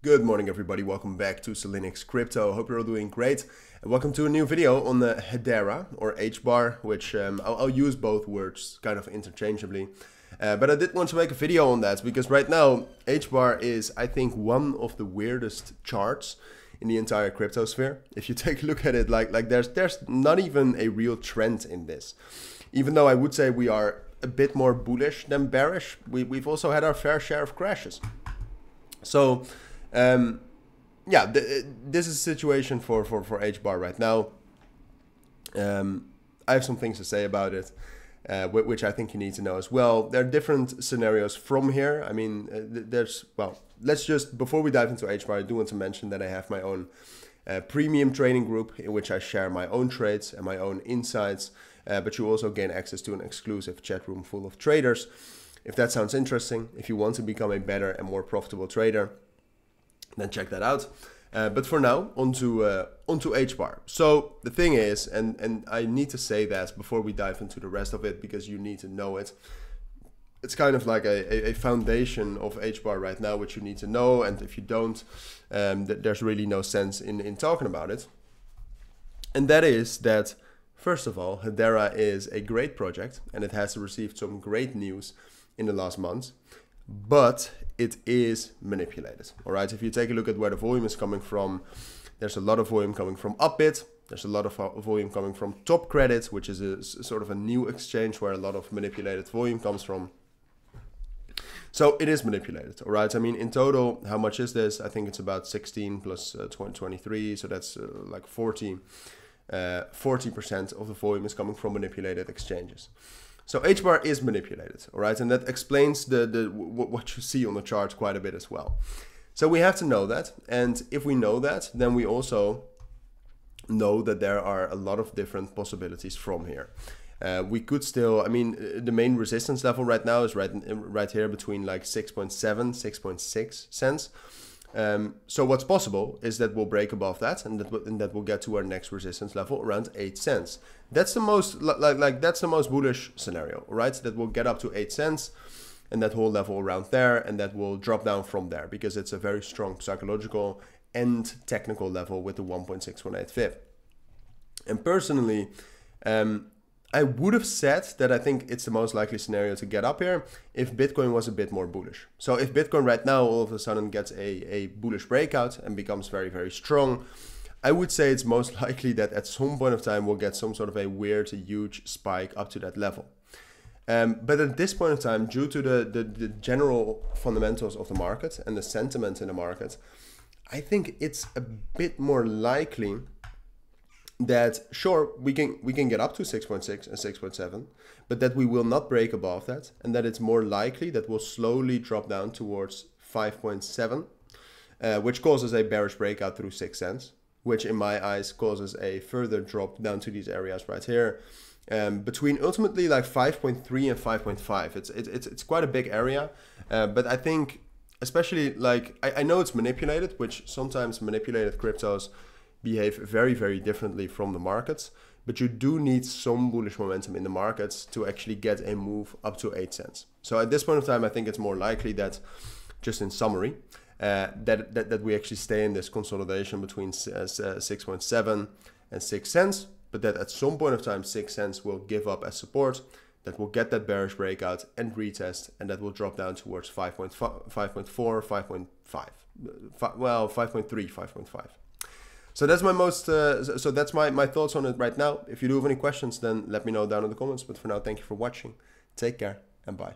Good morning everybody, welcome back to Cilinix Crypto. Hope you're all doing great and welcome to a new video on the Hedera or Hbar, which I'll use both words kind of interchangeably. But I did want to make a video on that because right now Hbar is, I think, one of the weirdest charts in the entire crypto sphere. If you take a look at it, like there's not even a real trend in this. Even though I would say we are a bit more bullish than bearish, we've also had our fair share of crashes. So yeah, this is a situation for Hbar right now. I have some things to say about it, which I think you need to know as well. There are different scenarios from here. I mean, let's just, before we dive into Hbar, I do want to mention that I have my own premium training group in which I share my own trades and my own insights, but you also gain access to an exclusive chat room full of traders. If that sounds interesting, if you want to become a better and more profitable trader, then check that out. But for now, onto Hbar. So the thing is, and I need to say that before we dive into the rest of it, because you need to know it. It's kind of like a foundation of Hbar right now, which you need to know. And if you don't, there's really no sense in talking about it. And that is that, first of all, Hedera is a great project and it has received some great news in the last months. But it is manipulated. All right, if you take a look at where the volume is coming from, there's a lot of volume coming from BYBIT. There's a lot of volume coming from Top Credit, which is a sort of a new exchange where a lot of manipulated volume comes from. So it is manipulated. All right, I mean, in total, how much is this? I think it's about 16 plus 23, so that's like 40% of the volume is coming from manipulated exchanges. So Hbar is manipulated, all right, and that explains what you see on the chart quite a bit as well. So we have to know that, and if we know that, then we also know that there are a lot of different possibilities from here. We could still, I mean, the main resistance level right now is right here between like 6.7, 6.6 cents. So what's possible is that we'll break above that, and that we'll get to our next resistance level around 8 cents. That's the most that's the most bullish scenario, right? That will get up to 8 cents, and that whole level around there, and that will drop down from there because it's a very strong psychological and technical level with the 1.618 fib. And personally, I would have said that I think it's the most likely scenario to get up here if Bitcoin was a bit more bullish. So if Bitcoin right now all of a sudden gets a bullish breakout and becomes very, very strong, I would say it's most likely that at some point of time we'll get some sort of a weird, huge spike up to that level. But at this point of time, due to the general fundamentals of the market and the sentiment in the market, I think it's a bit more likely that sure, we can get up to 6.6 and 6.7, but that we will not break above that, and that it's more likely that we'll slowly drop down towards 5.7, which causes a bearish breakout through 6 cents, which in my eyes causes a further drop down to these areas right here, between ultimately like 5.3 and 5.5. It's quite a big area, but I think especially like I know it's manipulated, which sometimes manipulated cryptos behave very, very differently from the markets, but you do need some bullish momentum in the markets to actually get a move up to 8 cents. So at this point of time, I think it's more likely that, just in summary, that we actually stay in this consolidation between 6.7 and 6 cents, but that at some point of time, 6 cents will give up as support, that will get that bearish breakout and retest, and that will drop down towards 5.4, 5.5, well, 5.3, 5.5. So that's that's my thoughts on it right now. If you do have any questions, then let me know down in the comments. But for now, thank you for watching. Take care and bye.